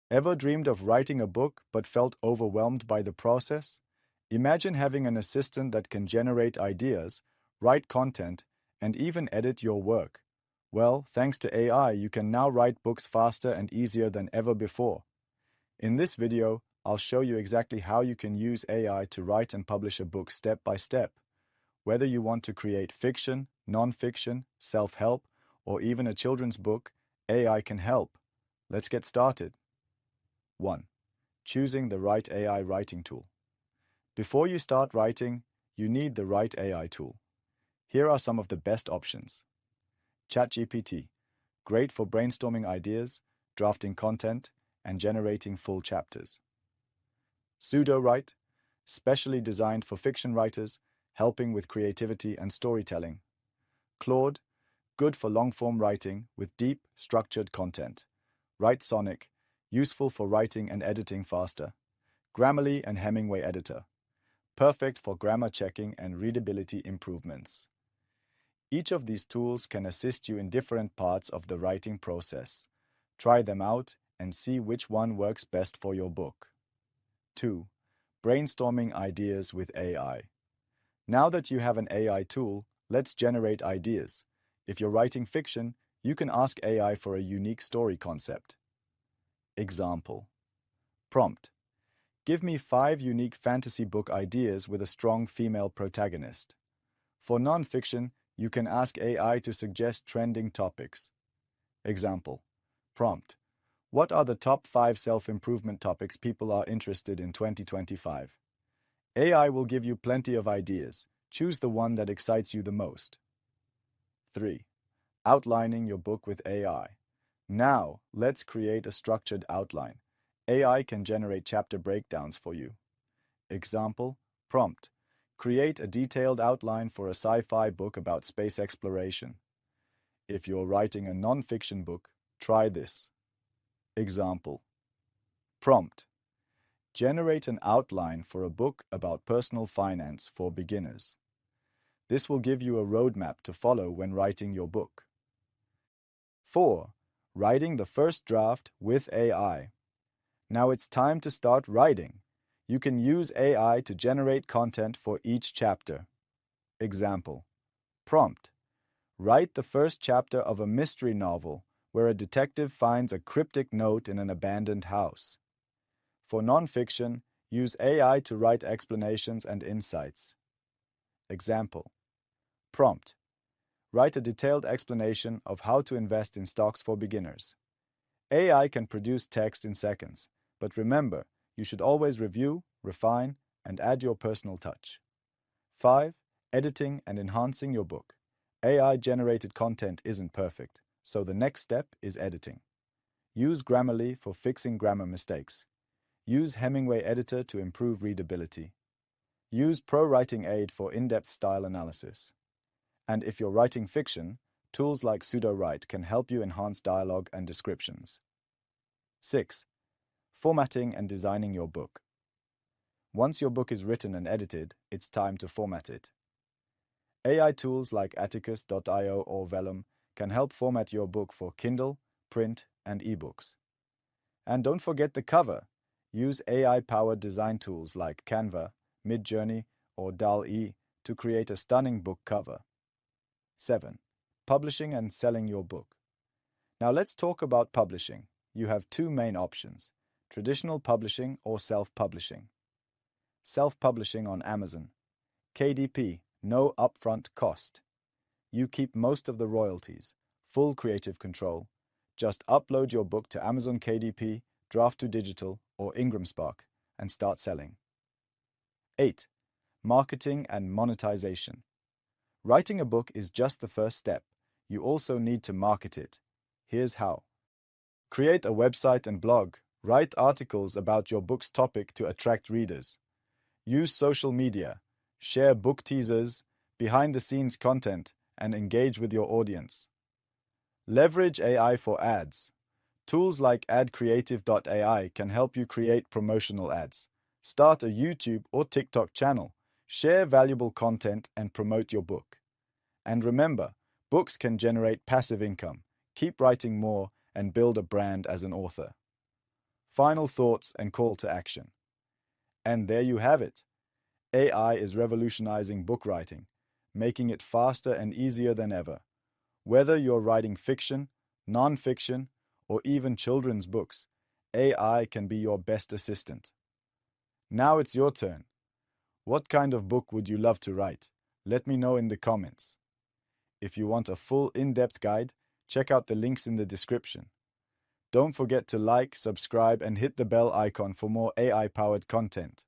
Ever dreamed of writing a book but felt overwhelmed by the process? Imagine having an assistant that can generate ideas, write content, and even edit your work. Well, thanks to AI, you can now write books faster and easier than ever before. In this video, I'll show you exactly how you can use AI to write and publish a book step by step. Whether you want to create fiction, non-fiction, self-help, or even a children's book, AI can help. Let's get started. 1. Choosing the right AI writing tool. Before you start writing, you need the right AI tool. Here are some of the best options. ChatGPT, great for brainstorming ideas, drafting content, and generating full chapters. Pseudo-Write, specially designed for fiction writers, helping with creativity and storytelling. Claude, good for long-form writing with deep, structured content. Writesonic, useful for writing and editing faster. Grammarly and Hemingway Editor, perfect for grammar checking and readability improvements. Each of these tools can assist you in different parts of the writing process. Try them out and see which one works best for your book. 2. Brainstorming ideas with AI. Now that you have an AI tool, let's generate ideas. If you're writing fiction, you can ask AI for a unique story concept. Example. Prompt. Give me 5 unique fantasy book ideas with a strong female protagonist. For non-fiction, you can ask AI to suggest trending topics. Example. Prompt. What are the top 5 self-improvement topics people are interested in 2025? AI will give you plenty of ideas. Choose the one that excites you the most. 3. Outlining your book with AI. Now, let's create a structured outline. AI can generate chapter breakdowns for you. Example. Prompt. Create a detailed outline for a sci-fi book about space exploration. If you're writing a non-fiction book, try this. Example. Prompt. Generate an outline for a book about personal finance for beginners. This will give you a roadmap to follow when writing your book. 4. Writing the first draft with AI. Now it's time to start writing. You can use AI to generate content for each chapter. Example. Prompt. Write the first chapter of a mystery novel where a detective finds a cryptic note in an abandoned house. For non-fiction, use AI to write explanations and insights. Example. Prompt. Write a detailed explanation of how to invest in stocks for beginners. AI can produce text in seconds, but remember, you should always review, refine, and add your personal touch. 5. Editing and enhancing your book. AI-generated content isn't perfect, so the next step is editing. Use Grammarly for fixing grammar mistakes. Use Hemingway Editor to improve readability. Use ProWriting Aid for in-depth style analysis. And if you're writing fiction, tools like Pseudo-Write can help you enhance dialogue and descriptions. 6. Formatting and designing your book. Once your book is written and edited, it's time to format it. AI tools like Atticus.io or Vellum can help format your book for Kindle, print, and ebooks. And don't forget the cover. Use AI-powered design tools like Canva, Midjourney, or DALL-E to create a stunning book cover. 7. Publishing and selling your book. Now let's talk about publishing. You have 2 main options: traditional publishing or self-publishing. Self-publishing on Amazon. KDP, no upfront cost. You keep most of the royalties, full creative control. Just upload your book to Amazon KDP, Draft to Digital, or Ingram Spark, and start selling. 8. Marketing and monetization. Writing a book is just the first step. You also need to market it. Here's how. Create a website and blog. Write articles about your book's topic to attract readers. Use social media. Share book teasers, behind-the-scenes content, and engage with your audience. Leverage AI for ads. Tools like AdCreative.ai can help you create promotional ads. Start a YouTube or TikTok channel. Share valuable content and promote your book. And remember, books can generate passive income. Keep writing more and build a brand as an author. Final thoughts and call to action. And there you have it. AI is revolutionizing book writing, making it faster and easier than ever. Whether you're writing fiction, non-fiction, or even children's books, AI can be your best assistant. Now it's your turn. What kind of book would you love to write? Let me know in the comments. If you want a full in-depth guide, check out the links in the description. Don't forget to like, subscribe, and hit the bell icon for more AI-powered content.